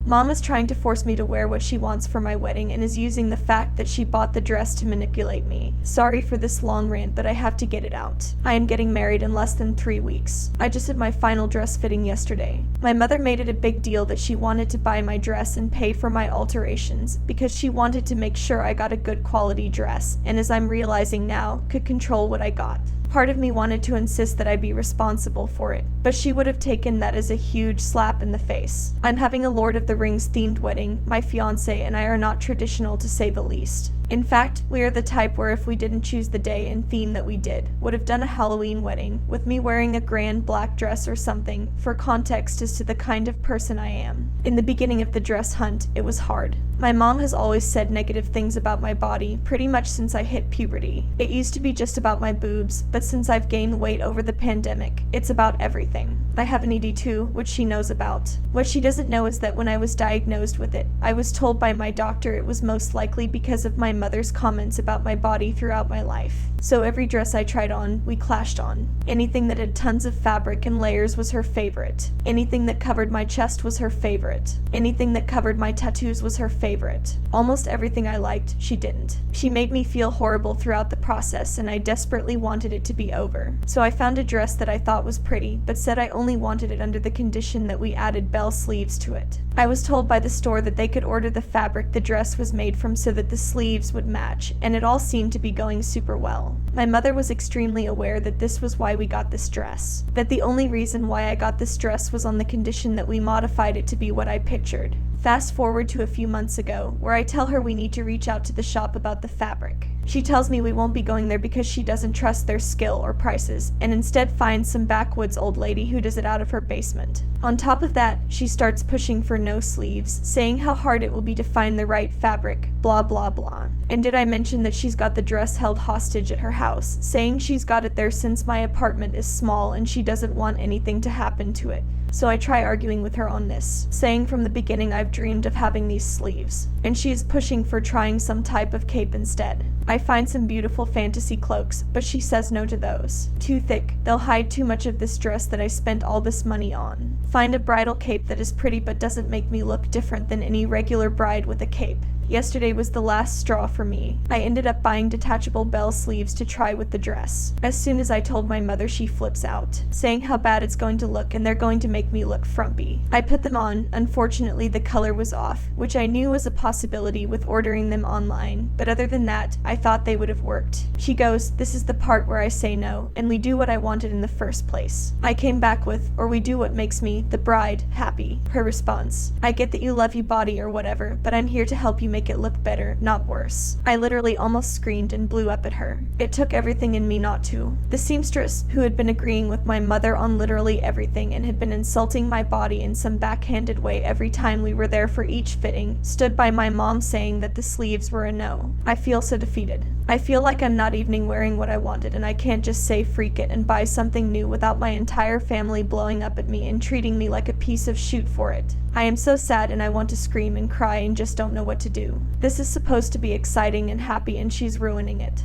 Mom is trying to force me to wear what she wants for my wedding and is using the fact that she bought the dress to manipulate me. Sorry for this long rant, but I have to get it out. I am getting married in less than 3 weeks. I just had my final dress fitting yesterday. My mother made it a big deal that she wanted to buy my dress and pay for my alterations because she wanted to make sure I got a good quality dress, and as I'm realizing now, could control what I got. Part of me wanted to insist that I be responsible for it, but she would have taken that as a huge slap in the face. I'm having a Lord of the Rings themed wedding. My fiancé and I are not traditional, to say the least. In fact, we are the type where if we didn't choose the day and theme that we did, would have done a Halloween wedding, with me wearing a grand black dress or something, for context as to the kind of person I am. In the beginning of the dress hunt, it was hard. My mom has always said negative things about my body, pretty much since I hit puberty. It used to be just about my boobs, but since I've gained weight over the pandemic, it's about everything. I have an ED too, which she knows about. What she doesn't know is that when I was diagnosed with it, I was told by my doctor it was most likely because of my mother's comments about my body throughout my life. So every dress I tried on, we clashed on. Anything that had tons of fabric and layers was her favorite. Anything that covered my chest was her favorite. Anything that covered my tattoos was her favorite. Almost everything I liked, she didn't. She made me feel horrible throughout the process, and I desperately wanted it to be over. So I found a dress that I thought was pretty, but said I only wanted it under the condition that we added bell sleeves to it. I was told by the store that they could order the fabric the dress was made from so that the sleeves would match, and it all seemed to be going super well. My mother was extremely aware that this was why we got this dress. That the only reason why I got this dress was on the condition that we modified it to be what I pictured. Fast forward to a few months ago, where I tell her we need to reach out to the shop about the fabric. She tells me we won't be going there because she doesn't trust their skill or prices, and instead finds some backwoods old lady who does it out of her basement. On top of that, she starts pushing for no sleeves, saying how hard it will be to find the right fabric, blah blah blah. And did I mention that she's got the dress held hostage at her house, saying she's got it there since my apartment is small and she doesn't want anything to happen to it. So I try arguing with her on this, saying from the beginning I've dreamed of having these sleeves, and she is pushing for trying some type of cape instead. I find some beautiful fantasy cloaks, but she says no to those. Too thick, they'll hide too much of this dress that I spent all this money on. Find a bridal cape that is pretty but doesn't make me look different than any regular bride with a cape. Yesterday was the last straw for me. I ended up buying detachable bell sleeves to try with the dress. As soon as I told my mother, she flips out, saying how bad it's going to look and they're going to make me look frumpy. I put them on. Unfortunately, the color was off, which I knew was a possibility with ordering them online, but other than that, I thought they would have worked. She goes, "This is the part where I say no, and we do what I wanted in the first place." I came back with, "Or we do what makes me, the bride, happy." Her response, "I get that you love your body or whatever, but I'm here to help you make it look better, not worse." I literally almost screamed and blew up at her. It took everything in me not to. The seamstress, who had been agreeing with my mother on literally everything and had been insulting my body in some backhanded way every time we were there for each fitting, stood by my mom saying that the sleeves were a no. I feel so defeated. I feel like I'm not even wearing what I wanted, and I can't just say freak it and buy something new without my entire family blowing up at me and treating me like a piece of shit for it. I am so sad and I want to scream and cry and just don't know what to do. This is supposed to be exciting and happy and she's ruining it.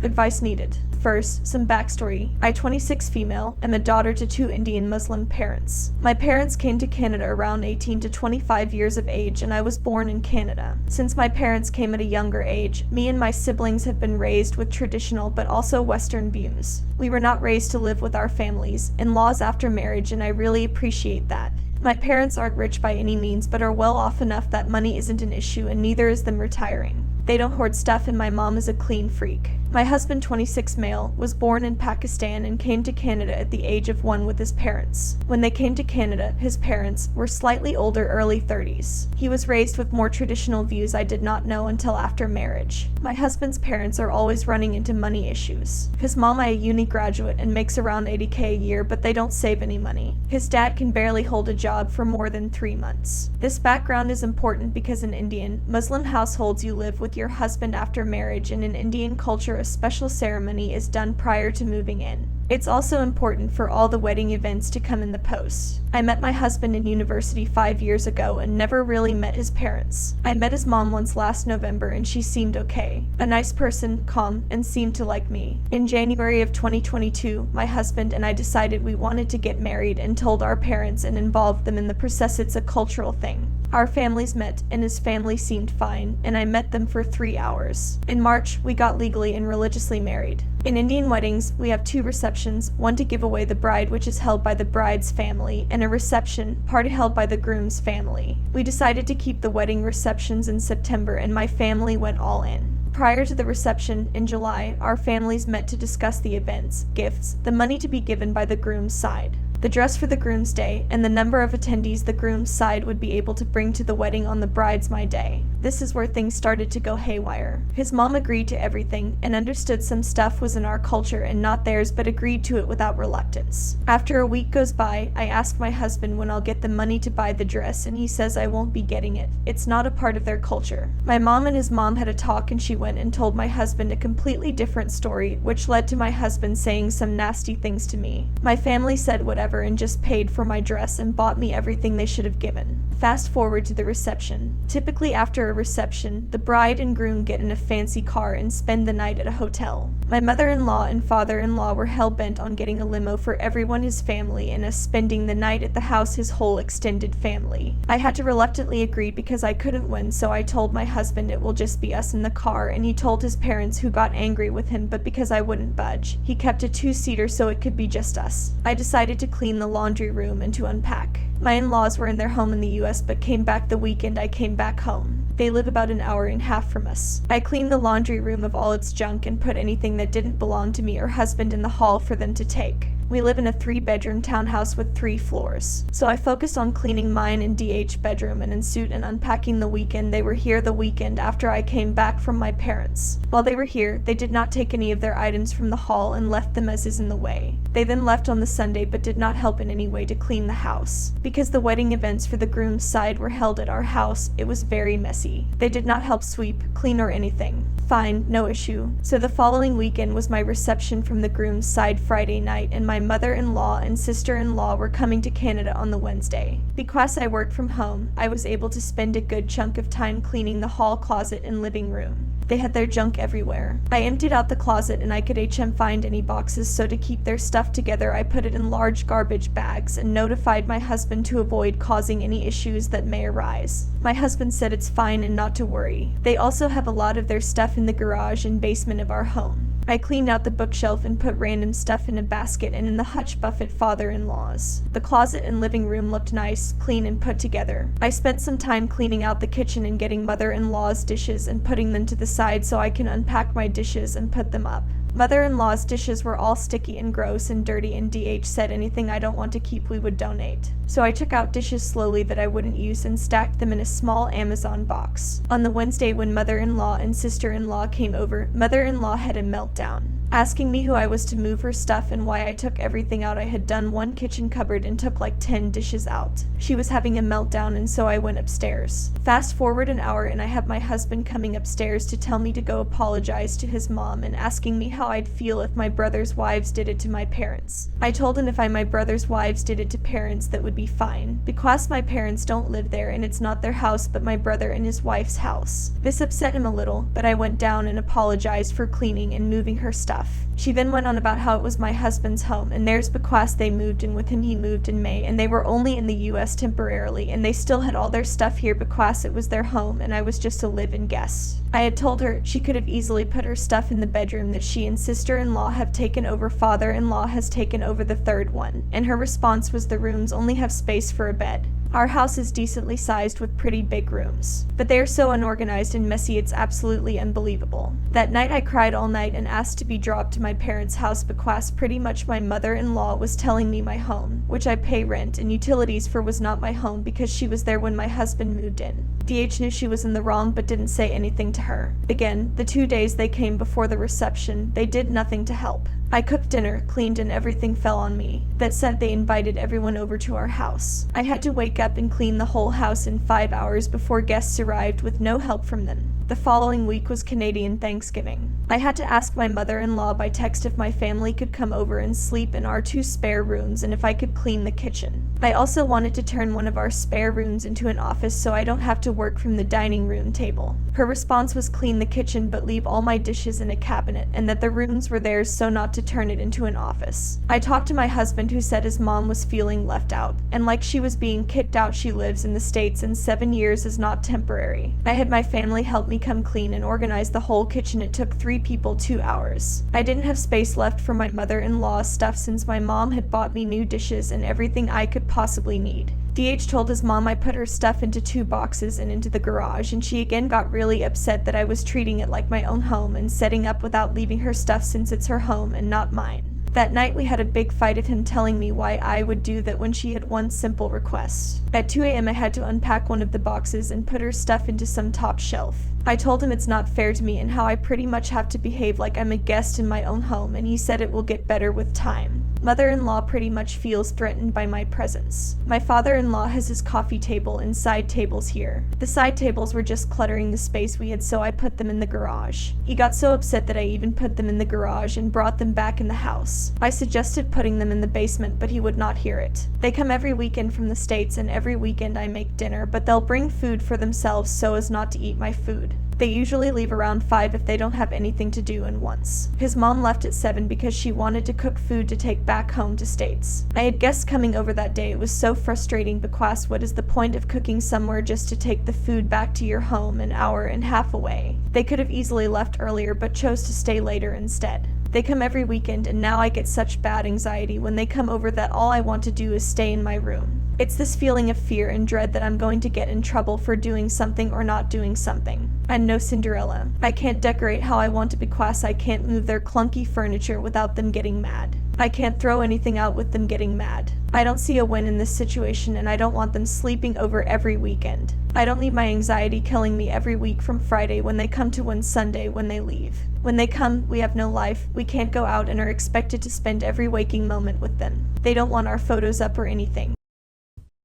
Advice needed. First, some backstory. I, 26 female, am a daughter to 2 Indian Muslim parents. My parents came to Canada around 18 to 25 years of age, and I was born in Canada. Since my parents came at a younger age, me and my siblings have been raised with traditional but also Western views. We were not raised to live with our families, in-laws after marriage, and I really appreciate that. My parents aren't rich by any means, but are well off enough that money isn't an issue, and neither is them retiring. They don't hoard stuff, and my mom is a clean freak. My husband, 26 male, was born in Pakistan and came to Canada at the age of 1 with his parents. When they came to Canada, his parents were slightly older, early 30s. He was raised with more traditional views I did not know until after marriage. My husband's parents are always running into money issues. His mom is a uni graduate and makes around $80K a year, but they don't save any money. His dad can barely hold a job for more than 3 months. This background is important because in Indian, Muslim households you live with your husband after marriage, and in Indian culture a special ceremony is done prior to moving in. It's also important for all the wedding events to come in the post. I met my husband in university 5 years ago and never really met his parents. I met his mom once last November and she seemed okay. A nice person, calm, and seemed to like me. In January of 2022, my husband and I decided we wanted to get married and told our parents and involved them in the process. It's a cultural thing. Our families met, and his family seemed fine, and I met them for 3 hours. In March, we got legally and religiously married. In Indian weddings, we have 2 receptions, one to give away the bride, which is held by the bride's family, and a reception, part held by the groom's family. We decided to keep the wedding receptions in September, and my family went all in. Prior to the reception, in July, our families met to discuss the events, gifts, the money to be given by the groom's side, the dress for the groom's day, and the number of attendees the groom's side would be able to bring to the wedding on the bridesmaid day. This is where things started to go haywire. His mom agreed to everything and understood some stuff was in our culture and not theirs, but agreed to it without reluctance. After a week goes by, I ask my husband when I'll get the money to buy the dress, and he says I won't be getting it. It's not a part of their culture. My mom and his mom had a talk, and she went and told my husband a completely different story, which led to my husband saying some nasty things to me. My family said whatever and just paid for my dress and bought me everything they should have given. Fast forward to the reception. Typically after a reception, the bride and groom get in a fancy car and spend the night at a hotel. My mother-in-law and father-in-law were hell-bent on getting a limo for everyone his family and us spending the night at the house, his whole extended family. I had to reluctantly agree because I couldn't win, so I told my husband it will just be us in the car, and he told his parents, who got angry with him, but because I wouldn't budge, he kept a 2-seater so it could be just us. I decided to clean the laundry room and to unpack. My in-laws were in their home in the US but came back the weekend I came back home. They live about an hour and a half from us. I cleaned the laundry room of all its junk and put anything that didn't belong to me or husband in the hall for them to take. We live in a 3-bedroom townhouse with 3 floors. So I focused on cleaning mine and DH bedroom and ensued and unpacking the weekend. They were here the weekend after I came back from my parents. While they were here, they did not take any of their items from the hall and left them as is in the way. They then left on the Sunday but did not help in any way to clean the house. Because the wedding events for the groom's side were held at our house, it was very messy. They did not help sweep, clean, or anything. Fine, no issue. So the following weekend was my reception from the groom's side Friday night, and my mother-in-law and sister-in-law were coming to Canada on the Wednesday. Because I worked from home, I was able to spend a good chunk of time cleaning the hall, closet, and living room. They had their junk everywhere. I emptied out the closet and I could find any boxes, so to keep their stuff together I put it in large garbage bags and notified my husband to avoid causing any issues that may arise. My husband said it's fine and not to worry. They also have a lot of their stuff in the garage and basement of our home. I cleaned out the bookshelf and put random stuff in a basket and in the Hutch Buffett father-in-law's. The closet and living room looked nice, clean, and put together. I spent some time cleaning out the kitchen and getting mother-in-law's dishes and putting them to the side so I can unpack my dishes and put them up. Mother-in-law's dishes were all sticky and gross and dirty, and DH said anything I don't want to keep we would donate. So I took out dishes slowly that I wouldn't use and stacked them in a small Amazon box. On the Wednesday when mother-in-law and sister-in-law came over, mother-in-law had a meltdown, asking me who I was to move her stuff and why I took everything out. I had done one kitchen cupboard and took like 10 dishes out. She was having a meltdown, and so I went upstairs. Fast forward an hour and I have my husband coming upstairs to tell me to go apologize to his mom and asking me how I'd feel if my brother's wives did it to my parents. I told him if my brother's wives did it to parents that would be fine, because my parents don't live there and it's not their house but my brother and his wife's house. This upset him a little, but I went down and apologized for cleaning and moving her stuff. She then went on about how it was my husband's home and theirs because they moved in with him. He moved in May and they were only in the US temporarily and they still had all their stuff here because it was their home and I was just a live-in guest. I had told her she could have easily put her stuff in the bedroom that she and sister-in-law have taken over. Father-in-law has taken over the third one, and her response was the rooms only have space for a bed. Our house is decently sized with pretty big rooms, but they are so unorganized and messy it's absolutely unbelievable. That night I cried all night and asked to be dropped to my parents' house because pretty much my mother-in-law was telling me my home, which I pay rent and utilities for, was not my home because she was there when my husband moved in. DH knew she was in the wrong but didn't say anything to her. Again, the 2 days they came before the reception, they did nothing to help. I cooked dinner, cleaned, and everything fell on me. That said, they invited everyone over to our house. I had to wake up and clean the whole house in 5 hours before guests arrived with no help from them. The following week was Canadian Thanksgiving. I had to ask my mother-in-law by text if my family could come over and sleep in our 2 spare rooms and if I could clean the kitchen. I also wanted to turn one of our spare rooms into an office so I don't have to work from the dining room table. Her response was clean the kitchen but leave all my dishes in a cabinet, and that the rooms were theirs so not to turn it into an office. I talked to my husband, who said his mom was feeling left out, and like she was being kicked out. She lives in the States and 7 years is not temporary. I had my family help me come clean and organize the whole kitchen. It took 3 people 2 hours. I didn't have space left for my mother-in-law's stuff since my mom had bought me new dishes and everything I could possibly need. DH told his mom I put her stuff into 2 boxes and into the garage, and she again got really upset that I was treating it like my own home and setting up without leaving her stuff since it's her home and not mine. That night we had a big fight of him telling me why I would do that when she had one simple request. At 2 a.m. I had to unpack one of the boxes and put her stuff into some top shelf. I told him it's not fair to me and how I pretty much have to behave like I'm a guest in my own home, and he said it will get better with time. Mother-in-law pretty much feels threatened by my presence. My father-in-law has his coffee table and side tables here. The side tables were just cluttering the space we had, so I put them in the garage. He got so upset that I even put them in the garage and brought them back in the house. I suggested putting them in the basement, but he would not hear it. They come every weekend from the States, and every weekend I make dinner, but they'll bring food for themselves so as not to eat my food. They usually leave around 5 if they don't have anything to do, and once. His mom left at 7 because she wanted to cook food to take back home to States. I had guests coming over that day. It was so frustrating because what is the point of cooking somewhere just to take the food back to your home an hour and a half away? They could have easily left earlier but chose to stay later instead. They come every weekend, and now I get such bad anxiety when they come over that all I want to do is stay in my room. It's this feeling of fear and dread that I'm going to get in trouble for doing something or not doing something. I'm no Cinderella. I can't decorate how I want to because I can't move their clunky furniture without them getting mad. I can't throw anything out with them getting mad. I don't see a win in this situation, and I don't want them sleeping over every weekend. I don't need my anxiety killing me every week from Friday when they come to one Sunday when they leave. When they come, we have no life, we can't go out, and are expected to spend every waking moment with them. They don't want our photos up or anything.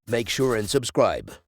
Make sure and subscribe.